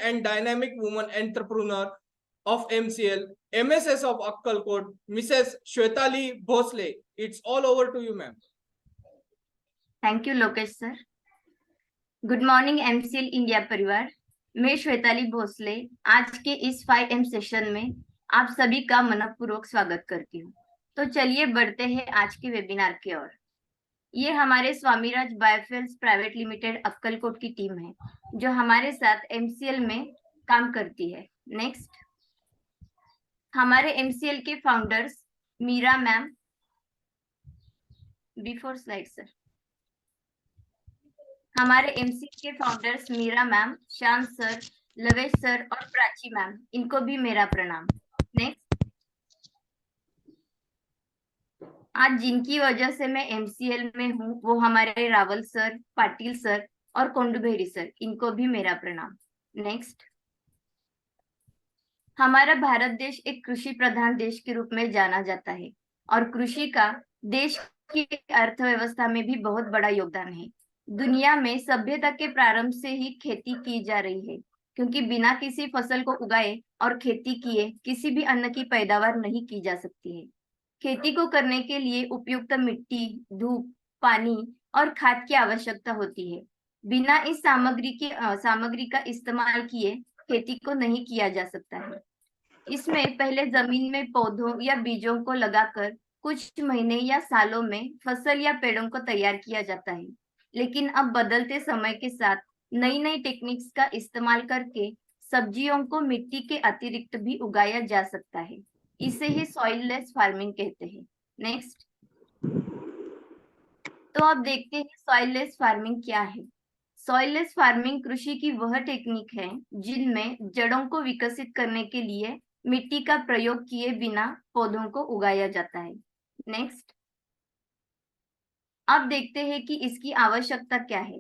and dynamic woman entrepreneur of MCL, MSS of Akkalkot, Mrs. Shwetali Bhosle. It's all over to you, ma'am. Thank you Lokesh sir. Good morning MCL India परिवार, मैं श्वेताली भोसले आज के इस 5M session में आप सभी का मनपूर्वक स्वागत करती हूँ। तो चलिए बढ़ते हैं आज के वेबिनार की ओर। ये हमारे Swamiraj biofuels private limited Akkalkot की टीम है जो हमारे साथ एमसीएल में काम करती है। नेक्स्ट, हमारे एमसीएल के founders Meera ma'am, before slide sir, हमारे एमसीएल के founders Meera ma'am, Shyam sir, Lavesh sir और प्राची मैम, इनको भी मेरा प्रणाम। नेक्स्ट, आज जिनकी वजह से मैं एमसीएल में हूँ वो हमारे रावल सर, पाटिल सर और कोंडुबेरी सर, इनको भी मेरा प्रणाम। नेक्स्ट, हमारा भारत देश एक कृषि प्रधान देश के रूप में जाना जाता है और कृषि का देश की अर्थव्यवस्था में भी बहुत बड़ा योगदान है। दुनिया में सभ्यता के प्रारंभ से ही खेती की जा रही है, क्योंकि बिना किसी फसल को उगाए और खेती किए किसी भी अन्न की पैदावार नहीं की जा सकती है। खेती को करने के लिए उपयुक्त मिट्टी, धूप, पानी और खाद की आवश्यकता होती है। बिना इस सामग्री का इस्तेमाल किए खेती को नहीं किया जा सकता है। इसमें पहले जमीन में पौधों या बीजों को लगाकर कुछ महीने या सालों में फसल या पेड़ों को तैयार किया जाता है, लेकिन अब बदलते समय के साथ नई नई टेक्निक्स का इस्तेमाल करके सब्जियों को मिट्टी के अतिरिक्त भी उगाया जा सकता है। इसे ही सॉइल लेस फार्मिंग कहते हैं। नेक्स्ट, तो अब देखते हैं सॉइल लेस फार्मिंग क्या है। सॉइल लेस फार्मिंग कृषि की वह टेक्निक है जिनमें जड़ों को विकसित करने के लिए मिट्टी का प्रयोग किए बिना पौधों को उगाया जाता है। नेक्स्ट, अब देखते हैं कि इसकी आवश्यकता क्या है।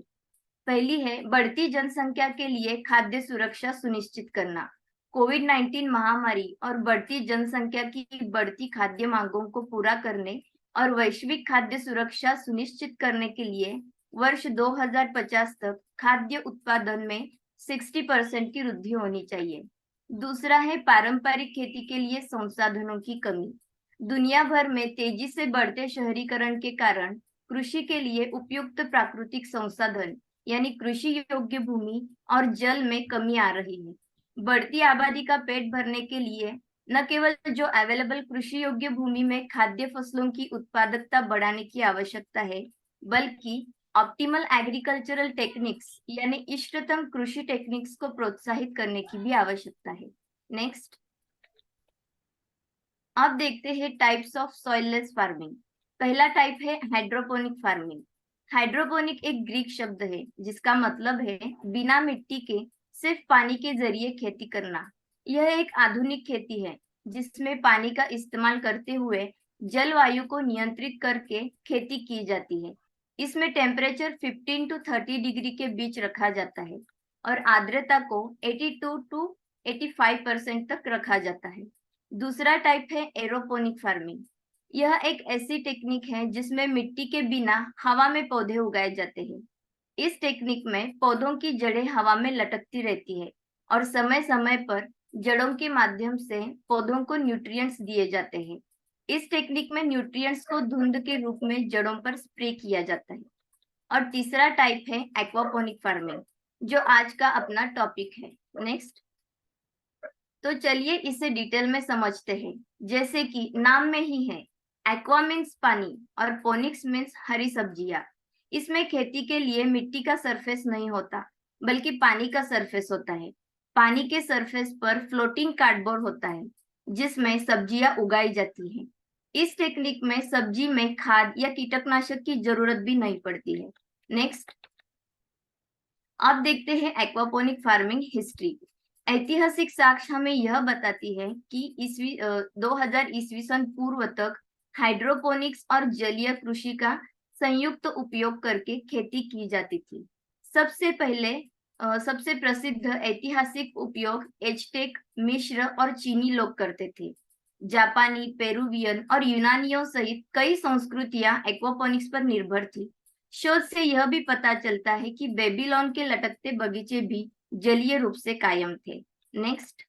पहली है बढ़ती जनसंख्या के लिए खाद्य सुरक्षा सुनिश्चित करना। कोविड-19 महामारी और बढ़ती जनसंख्या की बढ़ती खाद्य मांगों को पूरा करने और वैश्विक खाद्य सुरक्षा सुनिश्चित करने के लिए वर्ष 2050 तक खाद्य उत्पादन में 60% की वृद्धि होनी चाहिए। दूसरा है पारंपरिक खेती के लिए संसाधनों की कमी। दुनिया भर में तेजी से बढ़ते शहरीकरण के कारण कृषि के लिए उपयुक्त प्राकृतिक संसाधन यानी कृषि योग्य भूमि और जल में कमी आ रही है। बढ़ती आबादी का पेट भरने के लिए न केवल जो अवेलेबल कृषि योग्य भूमि में खाद्य फसलों की उत्पादकता बढ़ाने की आवश्यकता है, बल्कि ऑप्टिमल एग्रीकल्चरल टेक्निक्स यानी इष्टतम कृषि टेक्निक्स को प्रोत्साहित करने की भी आवश्यकता है। नेक्स्ट, अब देखते हैं टाइप्स ऑफ सॉइललेस फार्मिंग। पहला टाइप है हाइड्रोपोनिक फार्मिंग। हाइड्रोपोनिक एक ग्रीक शब्द है जिसका मतलब है बिना मिट्टी के सिर्फ पानी के जरिए खेती करना। यह एक आधुनिक खेती है जिसमें पानी का इस्तेमाल करते हुए जलवायु को नियंत्रित करके खेती की जाती है। इसमें टेम्परेचर 15 to 30 डिग्री के बीच रखा जाता है और आर्द्रता को 82 to 85% तक रखा जाता है। दूसरा टाइप है एरोपोनिक फार्मिंग। यह एक ऐसी टेक्निक है जिसमें मिट्टी के बिना हवा में पौधे उगाए जाते हैं। इस टेक्निक में पौधों की जड़ें हवा में लटकती रहती है और समय समय पर जड़ों के माध्यम से पौधों को न्यूट्रिएंट्स दिए जाते हैं। इस टेक्निक में न्यूट्रिएंट्स को धुंध के रूप में जड़ों पर स्प्रे किया जाता है। और तीसरा टाइप है एक्वापोनिक फार्मिंग, जो आज का अपना टॉपिक है। नेक्स्ट, तो चलिए इसे डिटेल में समझते हैं। जैसे कि नाम में ही है, एक्वा मीन्स पानी और पोनिक्स मीन्स हरी सब्जियां। इसमें खेती के लिए मिट्टी का सरफेस नहीं होता बल्कि पानी का सरफेस होता है। पानी के सरफेस पर फ्लोटिंग कार्डबोर्ड होता है जिसमें सब्जियां उगाई जाती हैं। इस टेक्निक में सब्जी में खाद या कीटनाशक की जरूरत भी नहीं पड़ती है। नेक्स्ट, अब देखते हैं एक्वापोनिक फार्मिंग हिस्ट्री। ऐतिहासिक साक्ष्य हमें यह बताती है कि 2000 ईस्वी सन पूर्व तक हाइड्रोपोनिक्स और जलीय कृषि का संयुक्त उपयोग करके खेती की जाती थी। सबसे प्रसिद्ध ऐतिहासिक उपयोग एज़टेक, मिस्र और चीनी लोग करते थे। जापानी, पेरुवियन और यूनानियों सहित कई संस्कृतियां एक्वापोनिक्स पर निर्भर थी। शोध से यह भी पता चलता है कि बेबीलोन के लटकते बगीचे भी जलीय रूप से कायम थे। नेक्स्ट,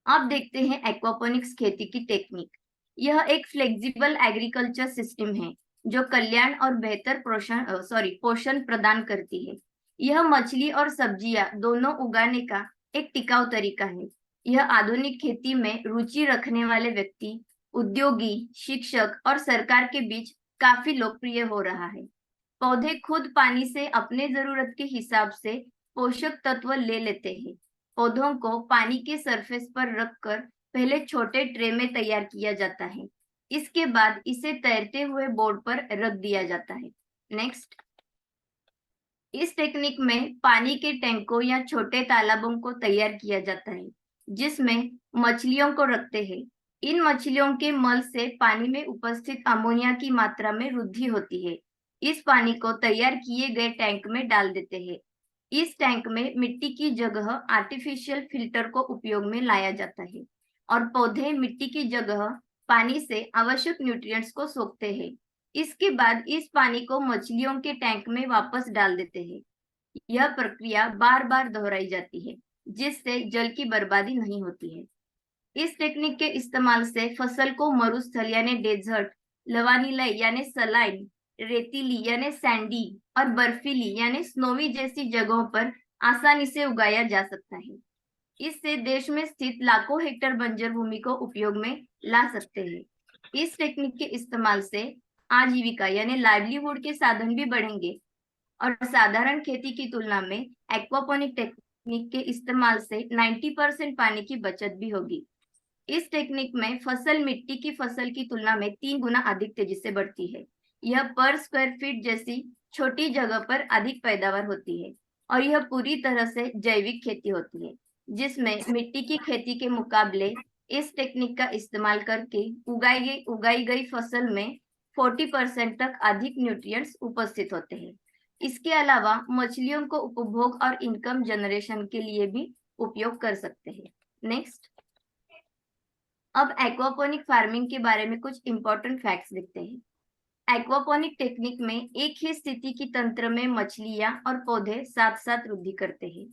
अब देखते हैं एक्वापोनिक्स खेती की टेक्निक। यह एक फ्लेक्सिबल एग्रीकल्चर सिस्टम है जो कल्याण और बेहतर पोषण प्रदान करती है। यह मछली और सब्जियां दोनों उगाने का एक टिकाऊ तरीका है। यह आधुनिक खेती में रुचि रखने वाले व्यक्ति, उद्योगी, शिक्षक और सरकार के बीच काफी लोकप्रिय हो रहा है। पौधे खुद पानी से अपने जरूरत के हिसाब से पोषक तत्व ले लेते हैं। पौधों को पानी के सरफेस पर रखकर पहले छोटे ट्रे में तैयार किया जाता है। इसके बाद इसे तैरते हुए बोर्ड पर रख दिया जाता है। नेक्स्ट, इस टेक्निक में पानी के टैंकों या छोटे तालाबों को तैयार किया जाता है जिसमें मछलियों को रखते हैं। इन मछलियों के मल से पानी में उपस्थित अमोनिया की मात्रा में वृद्धि होती है। इस पानी को तैयार किए गए टैंक में डाल देते हैं। इस टैंक में मिट्टी की जगह आर्टिफिशियल फिल्टर को उपयोग में लाया जाता है और पौधे मिट्टी की जगह पानी से आवश्यक न्यूट्रिएंट्स को सोखते हैं। इसके बाद इस पानी को मछलियों के टैंक में वापस डाल देते हैं। यह प्रक्रिया बार बार दोहराई जाती है जिससे जल की बर्बादी नहीं होती है। इस टेक्निक के इस्तेमाल से फसल को मरुस्थल यानी डेजर्ट, लवणीय यानी सलाइन, रेतीली यानी सैंडी और बर्फीली यानी स्नोवी जैसी जगहों पर आसानी से उगाया जा सकता है। इससे देश में स्थित लाखों हेक्टेयर बंजर भूमि को उपयोग में ला सकते हैं। इस टेक्निक के इस्तेमाल से आजीविका यानी लाइवलीहुड के साधन भी बढ़ेंगे और साधारण खेती की तुलना में एक्वापोनिक टेक्निक के इस्तेमाल से 90% पानी की बचत भी होगी। इस टेक्निक में फसल मिट्टी की फसल की तुलना में 3 गुना अधिक तेजी से बढ़ती है। यह पर स्क्वायर फीट जैसी छोटी जगह पर अधिक पैदावार होती है और यह पूरी तरह से जैविक खेती होती है जिसमें मिट्टी की खेती के मुकाबले इस टेक्निक का इस्तेमाल करके उगाई गई फसल में 40% तक अधिक न्यूट्रिएंट्स उपस्थित होते हैं। इसके अलावा मछलियों को उपभोग और इनकम जनरेशन के लिए भी उपयोग कर सकते हैं। नेक्स्ट, अब एक्वापोनिक फार्मिंग के बारे में कुछ इंपॉर्टेंट फैक्ट्स देखते हैं। एक्वापोनिक टेक्निक में एक ही स्थिति की तंत्र में मछलियां और पौधे साथ साथ वृद्धि करते हैं।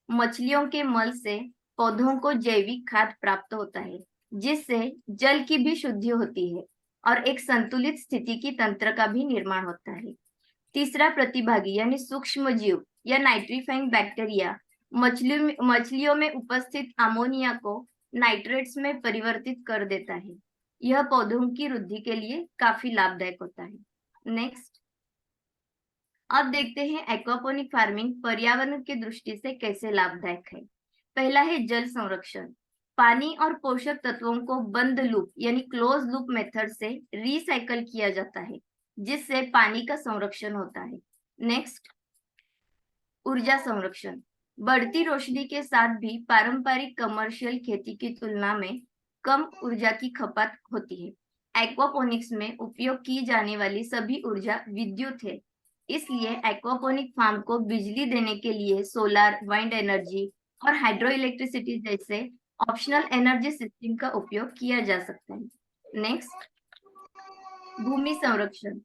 मछलियों के मल से पौधों को जैविक खाद प्राप्त होता है जिससे जल की भी शुद्धि होती है और एक संतुलित स्थिति की तंत्र का भी निर्माण होता है। तीसरा, प्रतिभागी यानी सूक्ष्म जीव या नाइट्रीफाइंग बैक्टीरिया मछलियों में उपस्थित अमोनिया को नाइट्रेट्स में परिवर्तित कर देता है। यह पौधों की वृद्धि के लिए काफी लाभदायक होता है। नेक्स्ट, अब देखते हैं एक्वापोनिक फार्मिंग पर्यावरण की दृष्टि से कैसे लाभदायक है। पहला है जल संरक्षण। पानी और पोषक तत्वों को बंद लूप यानी क्लोज लूप मेथड से रिसाइकल किया जाता है जिससे पानी का संरक्षण होता है। नेक्स्ट, ऊर्जा संरक्षण। बढ़ती रोशनी के साथ भी पारंपरिक कमर्शियल खेती की तुलना में कम ऊर्जा की खपत होती है। एक्वापोनिक्स में उपयोग की जाने वाली सभी ऊर्जा विद्युत है, इसलिए एक्वापोनिक फार्म को बिजली देने के लिए सोलर, विंड एनर्जी और हाइड्रो इलेक्ट्रिसिटी जैसे ऑप्शनल एनर्जी सिस्टम का उपयोग किया जा सकता है। नेक्स्ट, भूमि संरक्षण।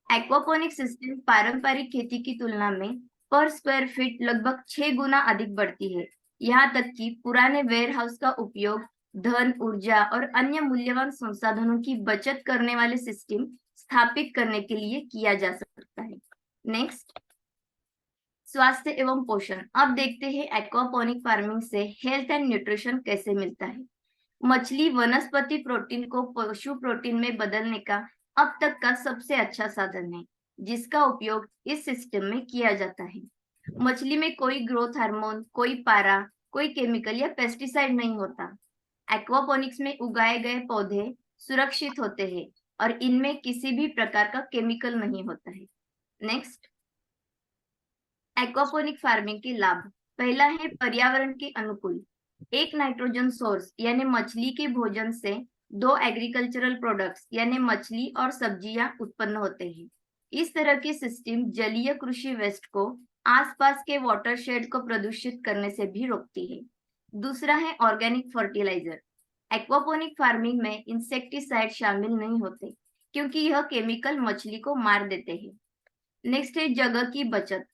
एक्वापोनिक सिस्टम पारंपरिक खेती की तुलना में पर स्क्वायर फीट लगभग 6 गुना अधिक बढ़ती है। यहाँ तक कि पुराने वेयरहाउस का उपयोग धन, ऊर्जा और अन्य मूल्यवान संसाधनों की बचत करने वाले सिस्टम स्थापित करने के लिए किया जा सकता है। नेक्स्ट, स्वास्थ्य एवं पोषण। अब देखते हैं एक्वापोनिक फार्मिंग से हेल्थ एंड न्यूट्रिशन कैसे मिलता है। मछली वनस्पति प्रोटीन को पशु प्रोटीन में बदलने का अब तक का सबसे अच्छा साधन है जिसका उपयोग इस सिस्टम में किया जाता है। मछली में कोई ग्रोथ हार्मोन, कोई पारा, कोई केमिकल या पेस्टिसाइड नहीं होता। एक्वापोनिक्स में उगाए गए पौधे सुरक्षित होते हैं और इनमें किसी भी प्रकार का केमिकल नहीं होता है। नेक्स्ट, एक्वापोनिक फार्मिंग के लाभ। पहला है पर्यावरण के अनुकूल। एक नाइट्रोजन सोर्स यानी मछली के भोजन से 2 एग्रीकल्चरल प्रोडक्ट्स यानी मछली और सब्जियां उत्पन्न होते हैं। इस तरह की सिस्टम जलीय कृषि वेस्ट को आसपास के वाटरशेड को प्रदूषित करने से भी रोकती है। दूसरा है ऑर्गेनिक फर्टिलाइजर। एक्वापोनिक फार्मिंग में इंसेक्टिसाइड शामिल नहीं होते क्योंकि यह केमिकल मछली को मार देते हैं। नेक्स्ट है जगह की बचत।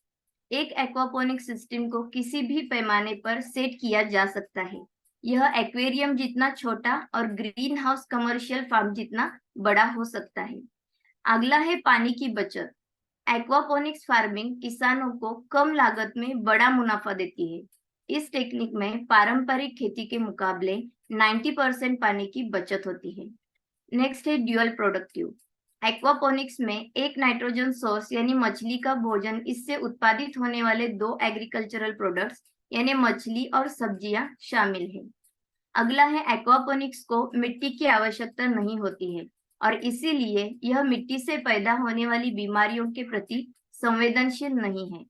एक एक्वापोनिक सिस्टम को किसी भी पैमाने पर सेट किया जा सकता है। यह एक्वेरियम जितना छोटा और ग्रीन हाउस कमर्शियल फार्म जितना बड़ा हो सकता है। अगला है पानी की बचत। एक्वापोनिक्स फार्मिंग किसानों को कम लागत में बड़ा मुनाफा देती है। इस टेक्निक में पारंपरिक खेती के मुकाबले 90% पानी की बचत होती है। नेक्स्ट है ड्यूअल प्रोडक्टिव। एक्वापोनिक्स में एक नाइट्रोजन सोर्स यानी मछली का भोजन, इससे उत्पादित होने वाले 2 एग्रीकल्चरल प्रोडक्ट्स यानी मछली और सब्जियां शामिल है। अगला है एक्वापोनिक्स को मिट्टी की आवश्यकता नहीं होती है और इसीलिए यह मिट्टी से पैदा होने वाली बीमारियों के प्रति संवेदनशील नहीं है।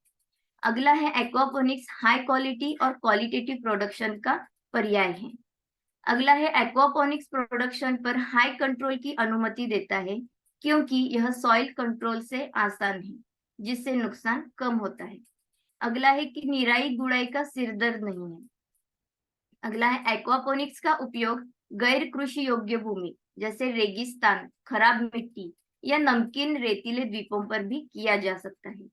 अगला है एक्वापोनिक्स हाई क्वालिटी और क्वालिटेटिव प्रोडक्शन का पर्याय है। अगला है एक्वापोनिक्स प्रोडक्शन पर हाई कंट्रोल की अनुमति देता है क्योंकि यह सॉइल कंट्रोल से आसान है, जिससे नुकसान कम होता है। अगला है कि निराई गुड़ाई का सिरदर्द नहीं है। अगला है एक्वापोनिक्स का उपयोग गैर कृषि योग्य भूमि जैसे रेगिस्तान, खराब मिट्टी या नमकीन रेतीले द्वीपों पर भी किया जा सकता है।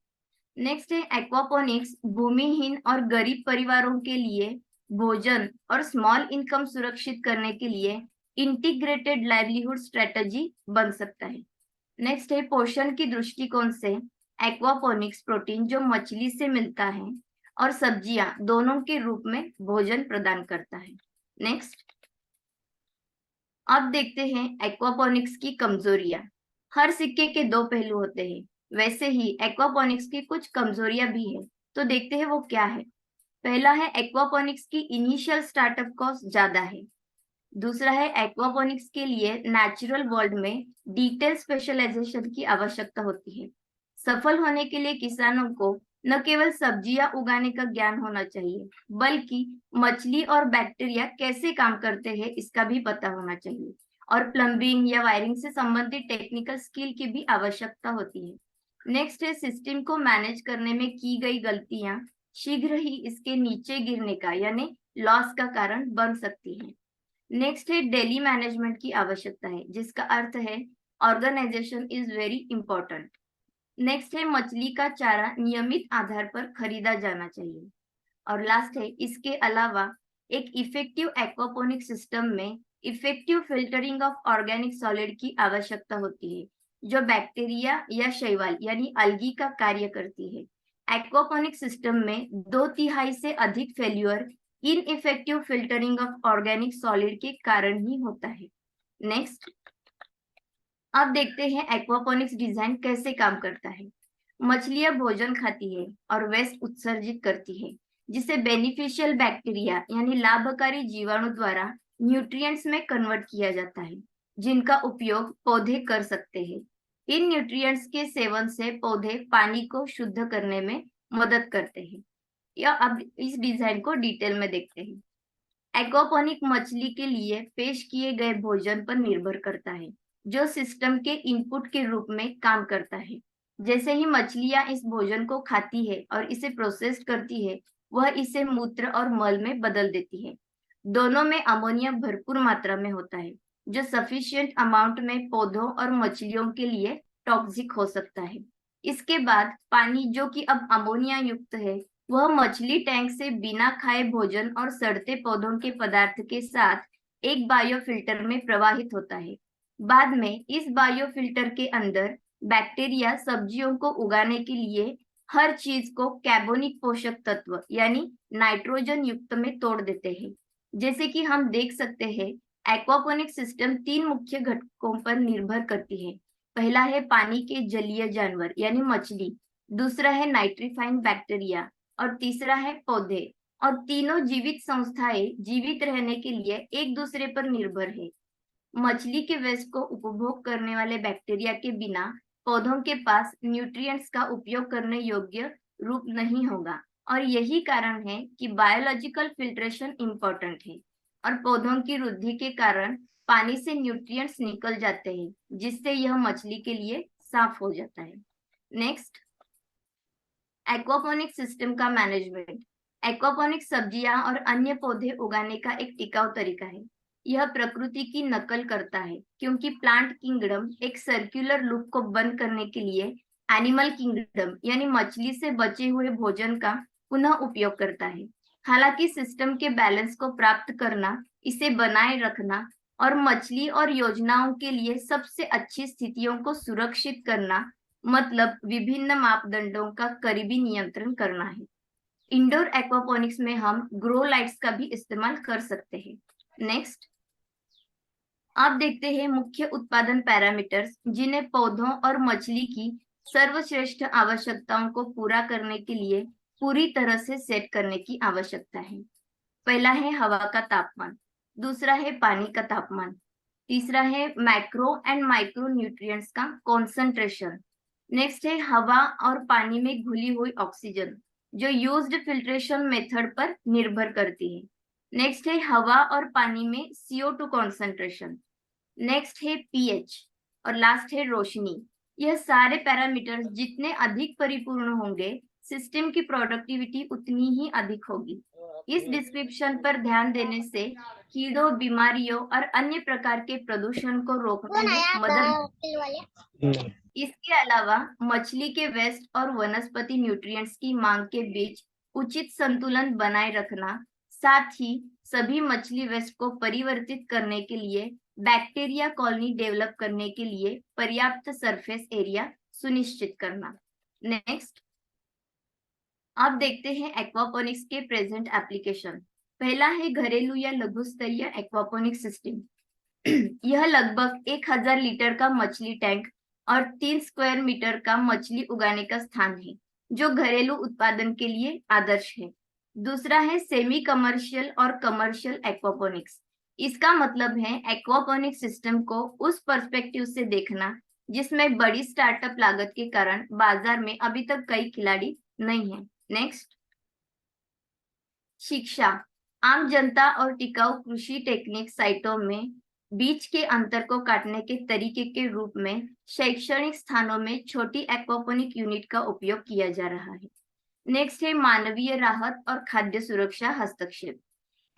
नेक्स्ट है एक्वापोनिक्स भूमिहीन और गरीब परिवारों के लिए भोजन और स्मॉल इनकम सुरक्षित करने के लिए इंटीग्रेटेड लाइवलीहुड स्ट्रेटजी बन सकता है। नेक्स्ट है पोषण की दृष्टिकोण से एक्वापोनिक्स प्रोटीन जो मछली से मिलता है और सब्जियां दोनों के रूप में भोजन प्रदान करता है। नेक्स्ट, अब देखते हैं एक्वापोनिक्स की कमजोरियां। हर सिक्के के 2 पहलू होते हैं, वैसे ही एक्वापोनिक्स की कुछ कमजोरियां भी है। तो देखते हैं वो क्या है। पहला है एक्वापोनिक्स की इनिशियल स्टार्टअप कॉस्ट ज्यादा है। दूसरा है एक्वापोनिक्स के लिए नेचुरल वर्ल्ड में डिटेल स्पेशलाइजेशन की आवश्यकता होती है। सफल होने के लिए किसानों को न केवल सब्जियां उगाने का ज्ञान होना चाहिए, बल्कि मछली और बैक्टीरिया कैसे काम करते हैं इसका भी पता होना चाहिए और प्लम्बिंग या वायरिंग से संबंधित टेक्निकल स्किल की भी आवश्यकता होती है। नेक्स्ट है सिस्टम को मैनेज करने में की गई गलतियां शीघ्र ही इसके नीचे गिरने का यानी लॉस का कारण बन सकती है। नेक्स्ट है डेली मैनेजमेंट की आवश्यकता है, जिसका अर्थ है organisation is very important. Next है मछली का चारा नियमित आधार पर खरीदा जाना चाहिए। और लास्ट है इसके अलावा एक इफेक्टिव एक्वापोनिक सिस्टम में effective filtering of organic solid की आवश्यकता होती है, जो बैक्टीरिया या शैवाल यानी अल्गी का कार्य करती है। एक्वापोनिक सिस्टम में 2/3 से अधिक failure ineffective filtering of organic solid के कारण ही होता है। नेक्स्ट, अब देखते हैं एक्वापोनिक्स डिजाइन कैसे काम करता है। मछलियां भोजन खाती है और वेस्ट उत्सर्जित करती है, जिसे बेनिफिशियल बैक्टीरिया यानी लाभकारी जीवाणु द्वारा न्यूट्रिएंट्स में कन्वर्ट किया जाता है, जिनका उपयोग पौधे कर सकते हैं। इन न्यूट्रिएंट्स के सेवन से पौधे पानी को शुद्ध करने में मदद करते हैं। या अब इस डिजाइन को डिटेल में देखते हैं। एक्वापोनिक मछली के लिए पेश किए गए भोजन पर निर्भर करता है, जो सिस्टम के इनपुट के रूप में काम करता है। जैसे ही मछलियां इस भोजन को खाती है और इसे प्रोसेस करती है, वह इसे मूत्र और मल में बदल देती है। दोनों में अमोनिया भरपूर मात्रा में होता है, जो सफिशिएंट अमाउंट में पौधों और मछलियों के लिए टॉक्सिक हो सकता है। इसके बाद पानी, जो कि अब अमोनिया युक्त है, वह मछली टैंक से बिना खाए भोजन और सड़ते पौधों के पदार्थ के साथ एक बायोफिल्टर में प्रवाहित होता है। बाद में इस बायोफिल्टर के अंदर बैक्टीरिया सब्जियों को उगाने के लिए हर चीज को कार्बनिक पोषक तत्व यानी नाइट्रोजन युक्त में तोड़ देते हैं। जैसे कि हम देख सकते हैं, एक्वापोनिक सिस्टम 3 मुख्य घटकों पर निर्भर करती है। पहला है पानी के जलीय जानवर यानी मछली, दूसरा है नाइट्रीफाइंग बैक्टीरिया और तीसरा है पौधे। और तीनों जीवित संस्थाएं जीवित रहने के लिए एक दूसरे पर निर्भर है। मछली के वेस्ट को उपभोग करने वाले बैक्टीरिया के बिना पौधों के पास न्यूट्रिएंट्स का उपयोग करने योग्य रूप नहीं होगा, और यही कारण है कि बायोलॉजिकल फिल्ट्रेशन इम्पोर्टेंट है और पौधों की वृद्धि के कारण पानी से न्यूट्रिएंट्स निकल जाते हैं, जिससे यह मछली के लिए साफ हो जाता है। नेक्स्ट, एक्वापोनिक सिस्टम का मैनेजमेंट। एक्वापोनिक सब्जियां और अन्य पौधे उगाने का एक टिकाऊ तरीका है। यह प्रकृति की नकल करता है, क्योंकि प्लांट किंगडम एक सर्कुलर लूप को बंद करने के लिए एनिमल किंगडम यानी मछली से बचे हुए भोजन का पुनः उपयोग करता है। हालांकि सिस्टम के बैलेंस को प्राप्त करना, इसे बनाए रखना और मछली और योजनाओं के लिए सबसे अच्छी स्थितियों को सुरक्षित करना मतलब विभिन्न मापदंडों का करीबी नियंत्रण करना है। इंडोर एक्वापोनिक्स में हम ग्रो लाइट्स का भी इस्तेमाल कर सकते हैं। नेक्स्ट, अब देखते हैं मुख्य उत्पादन पैरामीटर्स जिन्हें पौधों और मछली की सर्वश्रेष्ठ आवश्यकताओं को पूरा करने के लिए पूरी तरह से सेट करने की आवश्यकता है। पहला है हवा का तापमान, दूसरा है पानी का तापमान, तीसरा है मैक्रो एंड माइक्रो न्यूट्रिएंट्स का कॉन्सेंट्रेशन। नेक्स्ट है हवा और पानी में घुली हुई ऑक्सीजन जो यूज्ड फिल्ट्रेशन मेथड पर निर्भर करती है। नेक्स्ट है हवा और पानी में CO2 कॉन्सेंट्रेशन। नेक्स्ट है पीएच और लास्ट है रोशनी। यह सारे पैरामीटर्स जितने अधिक परिपूर्ण होंगे, सिस्टम की प्रोडक्टिविटी उतनी ही अधिक होगी। इस डिस्क्रिप्शन पर ध्यान देने से कीड़ों, बीमारियों और अन्य प्रकार के प्रदूषण को रोकने में मदद। इसके अलावा मछली के वेस्ट और वनस्पति न्यूट्रिएंट्स की मांग के बीच उचित संतुलन बनाए रखना, साथ ही सभी मछली वेस्ट को परिवर्तित करने के लिए बैक्टीरिया कॉलोनी डेवलप करने के लिए पर्याप्त सरफेस एरिया सुनिश्चित करना। नेक्स्ट, अब देखते हैं एक्वापोनिक्स के प्रेजेंट एप्लीकेशन। पहला है घरेलू या लघु स्तरीय एक्वापोनिक्स सिस्टम। यह लगभग 1000 लीटर का मछली टैंक और 3 स्क्वायर मीटर का मछली उगाने का स्थान है, जो घरेलू उत्पादन के लिए आदर्श है। दूसरा है सेमी कमर्शियल और कमर्शियल एक्वापोनिक्स। इसका मतलब है एक्वापोनिक्स सिस्टम को उस पर्सपेक्टिव से देखना जिसमें बड़ी स्टार्टअप लागत के कारण बाजार में अभी तक कई खिलाड़ी नहीं है। नेक्स्ट, शिक्षा, आम जनता और टिकाऊ कृषि टेक्निक साइटों में बीच के अंतर को काटने के तरीके के रूप में शैक्षणिक स्थानों में छोटी एक्वापोनिक यूनिट का उपयोग किया जा रहा है। नेक्स्ट है मानवीय राहत और खाद्य सुरक्षा हस्तक्षेप।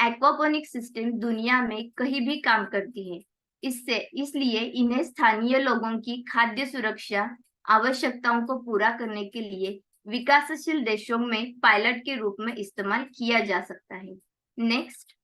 एक्वापोनिक सिस्टम दुनिया में कहीं भी काम करती है, इसलिए इन्हें स्थानीय लोगों की खाद्य सुरक्षा आवश्यकताओं को पूरा करने के लिए विकासशील देशों में पायलट के रूप में इस्तेमाल किया जा सकता है। नेक्स्ट,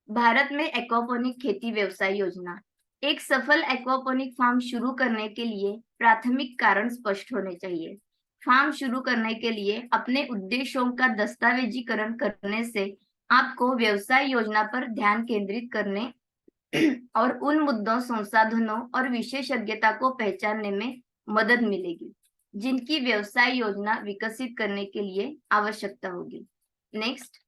भारत में एक्वापोनिक खेती व्यवसाय योजना। एक सफल एक्वापोनिक फार्म शुरू करने के लिए प्राथमिक कारण स्पष्ट होने चाहिए। फार्म शुरू करने के लिए अपने उद्देश्यों का दस्तावेजीकरण करने से आपको व्यवसाय योजना पर ध्यान केंद्रित करने और उन मुद्दों, संसाधनों और विशेषज्ञता को पहचानने में मदद मिलेगी जिनकी व्यवसाय योजना विकसित करने के लिए आवश्यकता होगी। नेक्स्ट,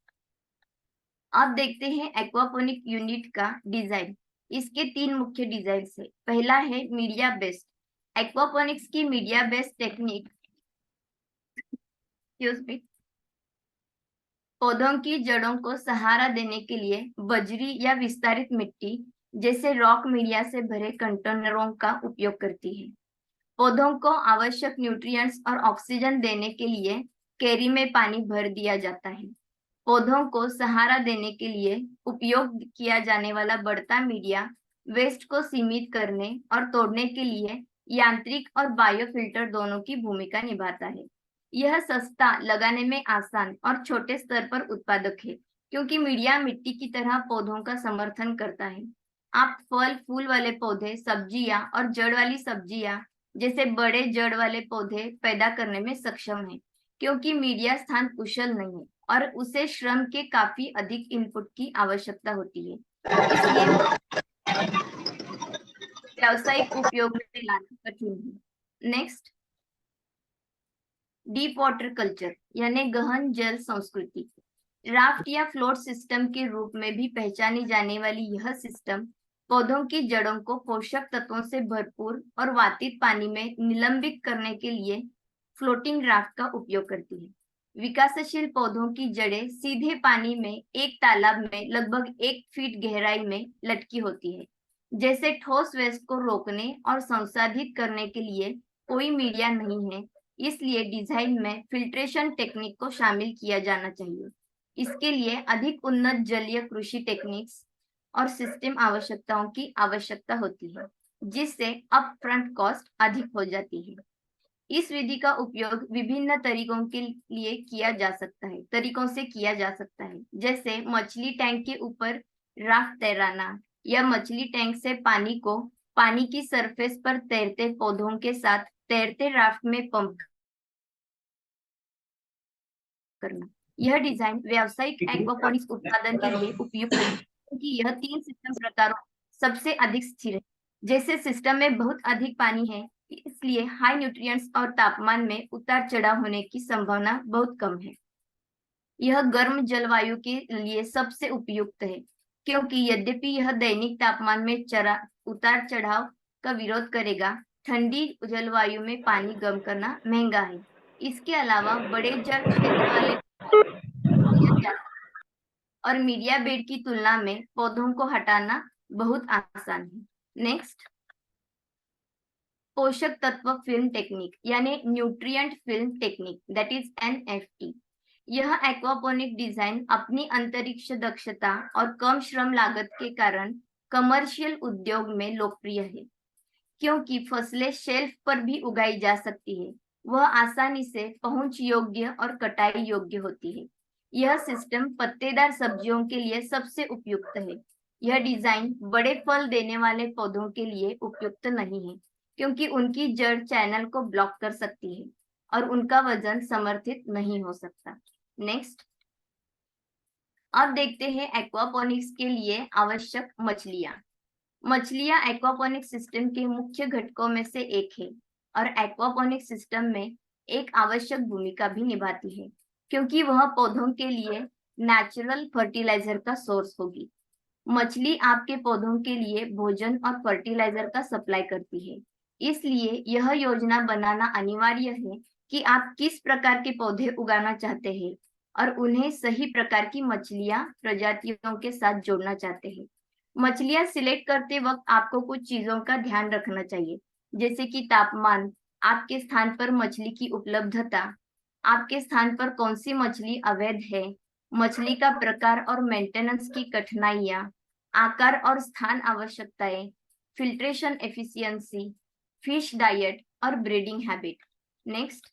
अब देखते हैं एक्वापोनिक यूनिट का डिजाइन। इसके 3 मुख्य डिजाइन है। पहला है मीडिया बेस्ड। एक्वापोनिक्स की मीडिया बेस्ड टेक्निक पौधों की जड़ों को सहारा देने के लिए बजरी या विस्तारित मिट्टी जैसे रॉक मीडिया से भरे कंटेनरों का उपयोग करती है। पौधों को आवश्यक न्यूट्रिएंट्स और ऑक्सीजन देने के लिए कैरी में पानी भर दिया जाता है। पौधों को सहारा देने के लिए उपयोग किया जाने वाला बढ़ता मीडिया वेस्ट को सीमित करने और तोड़ने के लिए यांत्रिक और बायोफिल्टर दोनों की भूमिका निभाता है। यह सस्ता, लगाने में आसान और छोटे स्तर पर उत्पादक है क्योंकि मीडिया मिट्टी की तरह पौधों का समर्थन करता है। आप फल फूल वाले पौधे, सब्जियां और जड़ वाली सब्जियां जैसे बड़े जड़ वाले पौधे पैदा करने में सक्षम हैं क्योंकि मीडिया स्थान कुशल नहीं है और उसे श्रम के काफी अधिक इनपुट की आवश्यकता होती है, इसलिए व्यावसायिक उपयोग में लाना कठिन है। नेक्स्ट, डीप वाटर कल्चर यानी गहन जल संस्कृति। राफ्ट या फ्लोट सिस्टम के रूप में भी पहचानी जाने वाली यह सिस्टम पौधों की जड़ों को पोषक तत्वों से भरपूर और वातित पानी में निलंबित करने के लिए फ्लोटिंग राफ्ट का उपयोग करती है। विकासशील पौधों की जड़ें सीधे पानी में एक तालाब में लगभग 1 फीट गहराई में लटकी होती है। जैसे ठोस वेस्ट को रोकने और संसाधित करने के लिए कोई मीडिया नहीं है, इसलिए डिजाइन में फिल्ट्रेशन टेक्निक को शामिल किया जाना चाहिए। इसके लिए अधिक उन्नत जलीय कृषि टेक्निक्स और सिस्टम आवश्यकताओं की आवश्यकता होती है, जिससे अपफ्रंट कॉस्ट अधिक हो जाती है। इस विधि का उपयोग विभिन्न तरीकों के लिए किया जा सकता है, तरीकों से किया जा सकता है, जैसे मछली टैंक के ऊपर राफ्ट तैराना या मछली टैंक से पानी को पानी की सरफेस पर तैरते पौधों के साथ तैरते राफ्ट में पंप करना। यह डिजाइन व्यावसायिक एक्वापोनिक्स उत्पादन के लिए उपयुक्त है क्योंकि यह 3 सिस्टम प्रकारों सबसे अधिक स्थिर है। जैसे सिस्टम में बहुत अधिक पानी है, इसलिए हाई न्यूट्रिएंट्स और तापमान में उतार चढ़ाव होने की संभावना बहुत कम है। यह गर्म जलवायु के लिए सबसे उपयुक्त है क्योंकि यद्यपि यह दैनिक तापमान में उतार चढ़ाव का विरोध करेगा, ठंडी जलवायु में पानी गर्म करना महंगा है। इसके अलावा बड़े जल क्षेत्र वाले और मीडिया बेड की तुलना में पौधों को हटाना बहुत आसान है। नेक्स्ट, पोषक तत्व फिल्म टेक्निक यानी nutrient film technique, that is NFT. यह एक्वापोनिक डिजाइन अपनी अंतरिक्ष दक्षता और कम श्रम लागत के कारण कमर्शियल उद्योग में लोकप्रिय है क्योंकि फसलें शेल्फ पर भी उगाई जा सकती है। वह आसानी से पहुंच योग्य और कटाई योग्य होती है। यह सिस्टम पत्तेदार सब्जियों के लिए सबसे उपयुक्त है। यह डिजाइन बड़े फल देने वाले पौधों के लिए उपयुक्त नहीं है क्योंकि उनकी जड़ चैनल को ब्लॉक कर सकती है और उनका वजन समर्थित नहीं हो सकता। नेक्स्ट, अब देखते हैं एक्वापोनिक्स के लिए आवश्यक मछलियां। मछलियां एक्वापोनिक सिस्टम के मुख्य घटकों में से एक है और एक्वापोनिक सिस्टम में एक आवश्यक भूमिका भी निभाती है क्योंकि वह पौधों के लिए नेचुरल फर्टिलाइजर का सोर्स होगी। मछली आपके पौधों के लिए भोजन और फर्टिलाइजर का सप्लाई करती है, इसलिए यह योजना बनाना अनिवार्य है कि आप किस प्रकार के पौधे उगाना चाहते हैं और उन्हें सही प्रकार की मछलियां प्रजातियों के साथ जोड़ना चाहते हैं। मछलियां सिलेक्ट करते वक्त आपको कुछ चीजों का ध्यान रखना चाहिए, जैसे कि तापमान, आपके स्थान पर मछली की उपलब्धता, आपके स्थान पर कौन सी मछली अवैध है, मछली का प्रकार और मेंटेनेंस की कठिनाइयां, आकार और स्थान आवश्यकताएं, फिल्ट्रेशन एफिशिएंसी, फिश डाइट और ब्रीडिंग हैबिट। नेक्स्ट,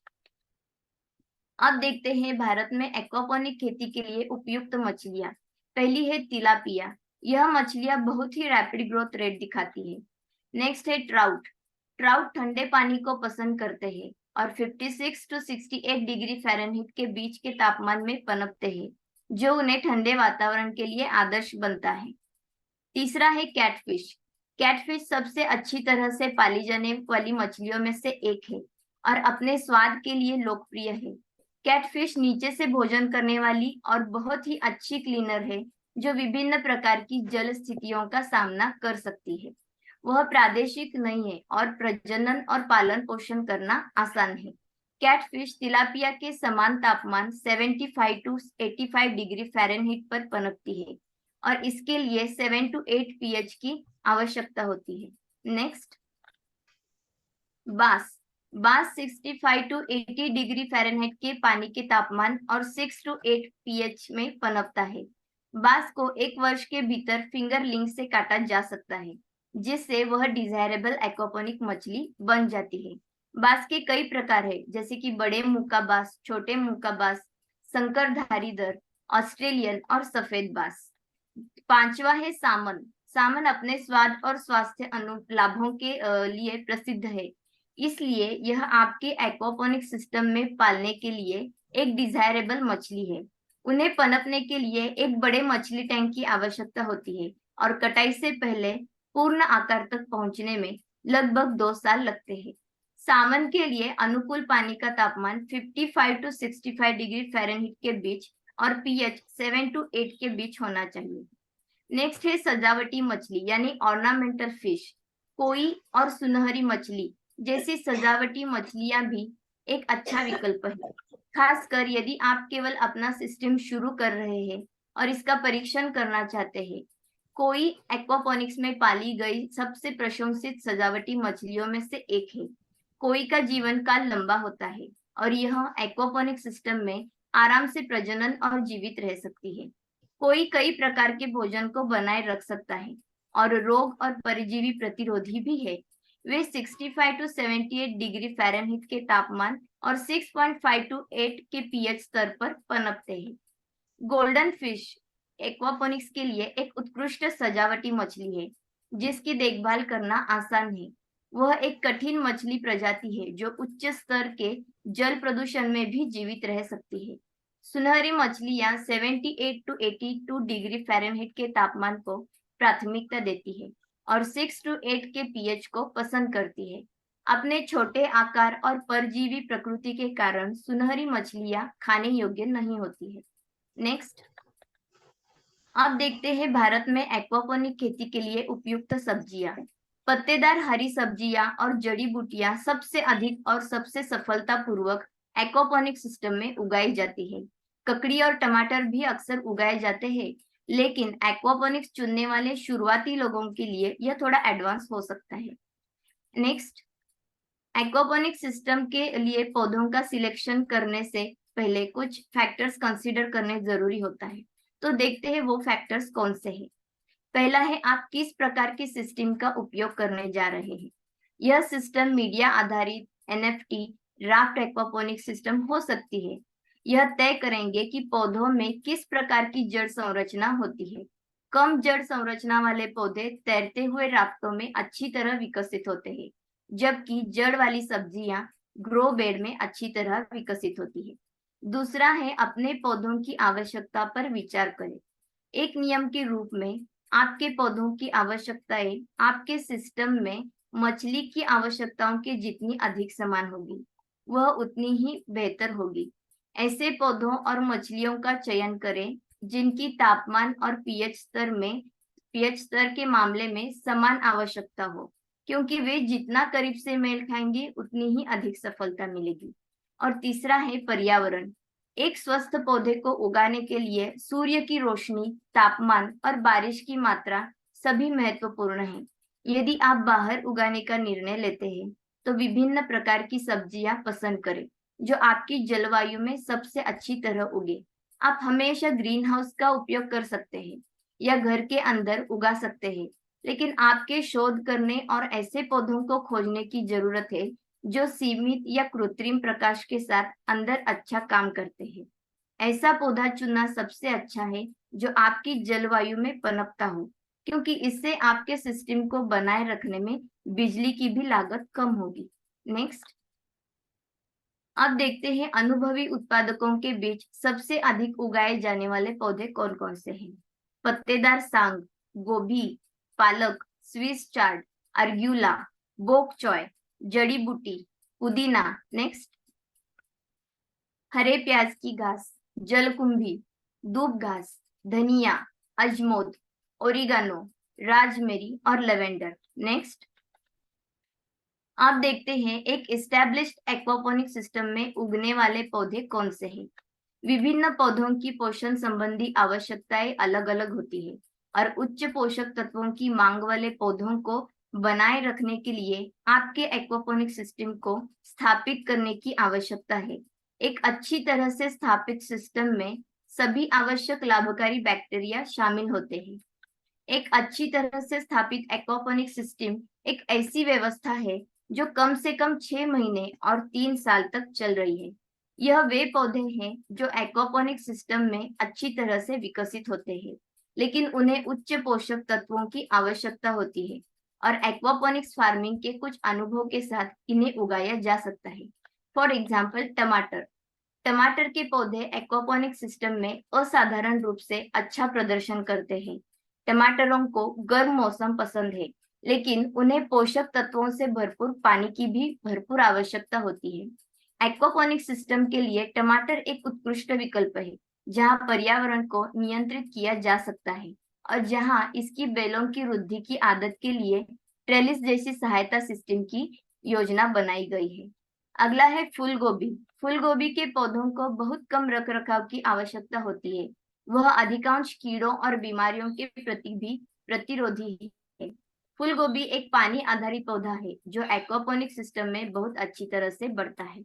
अब देखते हैं भारत में एक्वापोनिक खेती के लिए उपयुक्त मछलियां। पहली है तिलापिया। यह मछलियां बहुत ही रैपिड ग्रोथ रेट दिखाती है। नेक्स्ट है ट्राउट। ट्राउट ठंडे पानी को पसंद करते हैं और 56 to 68 डिग्री फ़ारेनहीट के बीच के तापमान में पनपते हैं, जो उन्हें ठंडे वातावरण के लिए आदर्श बनता है। तीसरा है कैटफिश। कैटफिश सबसे अच्छी तरह से पाली जाने वाली मछलियों में से एक है और अपने स्वाद के लिए लोकप्रिय है। कैटफिश नीचे से भोजन करने वाली और बहुत ही अच्छी क्लीनर है जो विभिन्न प्रकार की जल स्थितियों का सामना कर सकती है। वह प्रादेशिक नहीं है और प्रजनन और पालन पोषण करना आसान है। कैटफिश तिलापिया के समान तापमान 75 to 85 डिग्री फ़ारेनहीट पर पनपती है और इसके लिए 7 to 8 pH की आवश्यकता होती है। नेक्स्ट, बास। बास 65 to 80 डिग्री फ़ारेनहीट के पानी के तापमान और 6 to 8 pH में पनपता है। बास को 1 वर्ष के भीतर फिंगरलिंग से काटा जा सकता है, जिससे वह डिजायरेबल एक्वापोनिक मछली बन जाती है। बास के कई प्रकार है, जैसे कि बड़े मुंह का बास, छोटे मुंह का बास, संकर धारीदार, ऑस्ट्रेलियन और सफेद बास। पांचवा है सामन। सामन अपने स्वाद और स्वास्थ्य लाभों के लिए प्रसिद्ध है, इसलिए यह आपके एक्वापोनिक सिस्टम में पालने के लिए एक डिजायरेबल मछली है। उन्हें पनपने के लिए एक बड़े मछली टैंक की आवश्यकता होती है और कटाई से पहले पूर्ण आकार तक पहुंचने में लगभग 2 साल लगते हैं। सामन के लिए अनुकूल पानी का तापमान 55 to 65 डिग्री फ़ारेनहीट के बीच और pH 7 to 8 के बीच होना चाहिए। नेक्स्ट है सजावटी मछली यानी ऑर्नामेंटल फिश। कोई और सुनहरी मछली जैसी सजावटी मछलियां भी एक अच्छा विकल्प है, खासकर यदि आप केवल अपना सिस्टम शुरू कर रहे हैं और इसका परीक्षण करना चाहते हैं। कोई एक्वापोनिक्स में पाली गई सबसे प्रशंसित सजावटी मछलियों में से एक है। कोई का जीवन काल लंबा होता है और यह एक्वापोनिक सिस्टम में आराम से प्रजनन और जीवित रह सकती है। कोई कई प्रकार के भोजन को बनाए रख सकता है और रोग और परजीवी प्रतिरोधी भी है। वे 65 टू 78 डिग्री फ़ारेनहीट के तापमान और 6.5 टू 8 के पीएच स्तर पर पनपते हैं। गोल्डन फिश एक्वापोनिक्स के लिए एक उत्कृष्ट सजावटी मछली है जिसकी देखभाल करना आसान है। वह एक कठिन मछली प्रजाति है जो उच्च स्तर के जल प्रदूषण में भी जीवित रह सकती है। सुनहरी मछलियां 78 टू 82 डिग्री फ़ारेनहीट के तापमान को प्राथमिकता देती है और 6 टू 8 के पीएच को पसंद करती है। अपने छोटे आकार और परजीवी प्रकृति के कारण सुनहरी मछलियां खाने योग्य नहीं होती है। नेक्स्ट, अब देखते हैं भारत में एक्वापोनिक खेती के लिए उपयुक्त सब्जियां। पत्तेदार हरी सब्जियां और जड़ी बूटियां सबसे अधिक और सबसे सफलतापूर्वक एक्वापोनिक सिस्टम में उगाई जाती है। ककड़ी और टमाटर भी अक्सर उगाए जाते हैं, लेकिन एक्वापोनिक्स चुनने वाले शुरुआती लोगों के लिए यह थोड़ा एडवांस हो सकता है। नेक्स्ट, एक्वापोनिक सिस्टम के लिए पौधों का सिलेक्शन करने से पहले कुछ फैक्टर्स कंसीडर करने जरूरी होता है। तो देखते हैं वो फैक्टर्स कौन से हैं। पहला है, आप किस प्रकार की सिस्टम का उपयोग करने जा रहे हैं। यह सिस्टम मीडिया आधारित एनएफटी राफ्ट एक्वापोनिक सिस्टम हो सकती है। यह तय करेंगे कि पौधों में किस प्रकार की जड़ संरचना होती है। कम जड़ संरचना वाले पौधे तैरते हुए राफ्टों में अच्छी तरह विकसित होते हैं, जबकि जड़ वाली सब्जियां ग्रो बेड में अच्छी तरह विकसित होती है। दूसरा है, अपने पौधों की आवश्यकता पर विचार करें। एक नियम के रूप में आपके पौधों की आवश्यकताएं आपके सिस्टम में मछली की आवश्यकताओं के जितनी अधिक समान होगी, वह उतनी ही बेहतर होगी। ऐसे पौधों और मछलियों का चयन करें जिनकी तापमान और पीएच स्तर के मामले में समान आवश्यकता हो, क्योंकि वे जितना करीब से मेल खाएंगे उतनी ही अधिक सफलता मिलेगी। और तीसरा है पर्यावरण। एक स्वस्थ पौधे को उगाने के लिए सूर्य की रोशनी, तापमान और बारिश की मात्रा सभी महत्वपूर्ण है। यदि आप बाहर उगाने का निर्णय लेते हैं, तो विभिन्न प्रकार की सब्जियां पसंद करें जो आपकी जलवायु में सबसे अच्छी तरह उगे। आप हमेशा ग्रीन हाउस का उपयोग कर सकते हैं या घर के अंदर उगा सकते हैं, लेकिन आपके शोध करने और ऐसे पौधों को खोजने की जरूरत है जो सीमित या कृत्रिम प्रकाश के साथ अंदर अच्छा काम करते हैं। ऐसा पौधा चुनना सबसे अच्छा है जो आपकी जलवायु में पनपता हो, क्योंकि इससे आपके सिस्टम को बनाए रखने में बिजली की भी लागत कम होगी। नेक्स्ट, अब देखते हैं अनुभवी उत्पादकों के बीच सबसे अधिक उगाए जाने वाले पौधे कौन कौन से हैं। पत्तेदार सांग, गोभी, पालक, स्विस चार्ड, अर्ग्यूला, बोक चॉय, जड़ी बूटी, पुदीना। नेक्स्ट, हरे प्याज की घास, जलकुंभी, दूब घास, धनिया, अजमोद, ओरिगानो, राजमेरी और लेवेंडर। नेक्स्ट, आप देखते हैं एक एस्टैब्लिश्ड एक्वापोनिक सिस्टम में उगने वाले पौधे कौन से हैं। विभिन्न पौधों की पोषण संबंधी आवश्यकताएं अलग अलग होती है और उच्च पोषक तत्वों की मांग वाले पौधों को बनाए रखने के लिए आपके एक्वापोनिक सिस्टम को स्थापित करने की आवश्यकता है। एक अच्छी तरह से स्थापित सिस्टम में सभी आवश्यक लाभकारी बैक्टीरिया शामिल होते हैं। एक अच्छी तरह से स्थापित एक्वापोनिक सिस्टम एक ऐसी व्यवस्था है जो कम से कम 6 महीने और 3 साल तक चल रही है। यह वे पौधे हैं जो एक्वापोनिक सिस्टम में अच्छी तरह से विकसित होते हैं, लेकिन उन्हें उच्च पोषक तत्वों की आवश्यकता होती है और एक्वापोनिक्स फार्मिंग के कुछ अनुभव के साथ इन्हें उगाया जा सकता है। फॉर एग्जाम्पल, टमाटर। टमाटर के पौधे एक्वापोनिक सिस्टम में असाधारण रूप से अच्छा प्रदर्शन करते हैं। टमाटरों को गर्म मौसम पसंद है, लेकिन उन्हें पोषक तत्वों से भरपूर पानी की भी भरपूर आवश्यकता होती है। एक्वापोनिक सिस्टम के लिए टमाटर एक उत्कृष्ट विकल्प है, जहां पर्यावरण को नियंत्रित किया जा सकता है और जहां इसकी बेलों की वृद्धि की आदत के लिए ट्रेलिस जैसी सहायता सिस्टम की योजना बनाई गई है। अगला है फूल गोभी। फूल गोभी के पौधों को बहुत कम रखरखाव की आवश्यकता होती है। वह अधिकांश कीड़ों और बीमारियों के प्रति भी प्रतिरोधी है। फूल गोभी एक पानी आधारित पौधा है जो एक्वापोनिक सिस्टम में बहुत अच्छी तरह से बढ़ता है।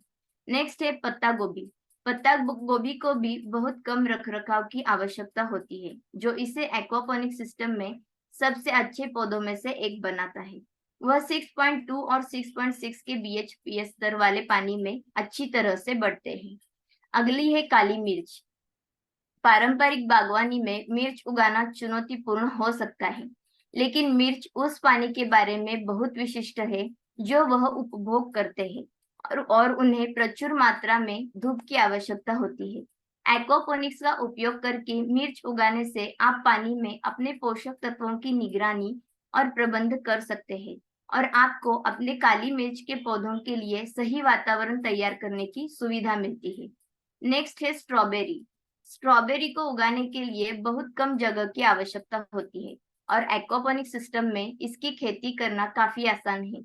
नेक्स्ट है पत्ता गोभी। पत्ता गोभी को भी बहुत कम रखरखाव की आवश्यकता होती है, जो इसे एक्वापोनिक सिस्टम में सबसे अच्छे पौधों में से एक बनाता है। वह 6.2 और 6.6 के बीएच पीएच स्तर वाले पानी में अच्छी तरह से बढ़ते हैं। अगली है काली मिर्च। पारंपरिक बागवानी में मिर्च उगाना चुनौतीपूर्ण हो सकता है, लेकिन मिर्च उस पानी के बारे में बहुत विशिष्ट है जो वह उपभोग करते हैं और उन्हें प्रचुर मात्रा में धूप की आवश्यकता होती है। एक्वापोनिक्स का उपयोग करके मिर्च उगाने से आप पानी में अपने पोषक तत्वों की निगरानी और प्रबंध कर सकते हैं और आपको अपने काली मिर्च के पौधों के लिए सही वातावरण तैयार करने की सुविधा मिलती है। नेक्स्ट है स्ट्रॉबेरी। स्ट्रॉबेरी को उगाने के लिए बहुत कम जगह की आवश्यकता होती है और एक्वापोनिक सिस्टम में इसकी खेती करना काफी आसान है।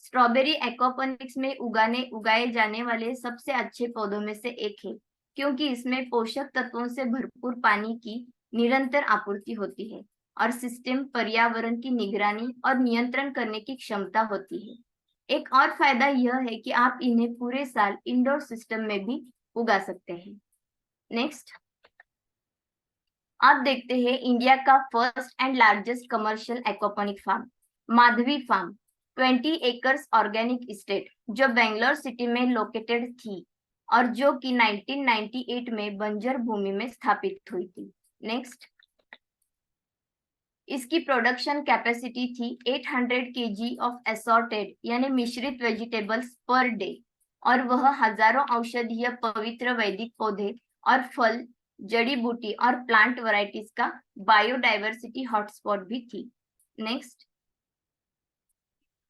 स्ट्रॉबेरी एक्वापोनिक्स में उगाए जाने वाले सबसे अच्छे पौधों में से एक है, क्योंकि इसमें पोषक तत्वों से भरपूर पानी की निरंतर आपूर्ति होती है और सिस्टम पर्यावरण की निगरानी और नियंत्रण करने की क्षमता होती है। एक और फायदा यह है कि आप इन्हें पूरे साल इंडोर सिस्टम में भी उगा सकते हैं। नेक्स्ट, अब देखते हैं इंडिया का first and largest commercial aquaponic farm, Madhavi farm, 20 acres organic estate, जो बेंगलोर सिटी में लोकेटेड थी और जो कि 1998 में बंजर भूमि में स्थापित हुई थी। नेक्स्ट, इसकी प्रोडक्शन कैपेसिटी थी 800 kg ऑफ असॉर्टेड यानी मिश्रित वेजिटेबल्स पर डे और वह हजारों औषधीय पवित्र वैदिक पौधे और फल, जड़ी बूटी और प्लांट वैरायटीज का बायोडाइवर्सिटी हॉटस्पॉट भी थी। नेक्स्ट,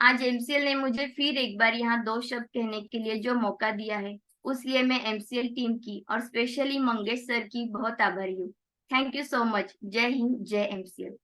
आज एमसीएल ने मुझे फिर एक बार यहाँ 2 शब्द कहने के लिए जो मौका दिया है, उसलिए मैं एमसीएल टीम की और स्पेशली मंगेश सर की बहुत आभारी हूँ। Thank you so much. जय हिंद, जय एमसीएल।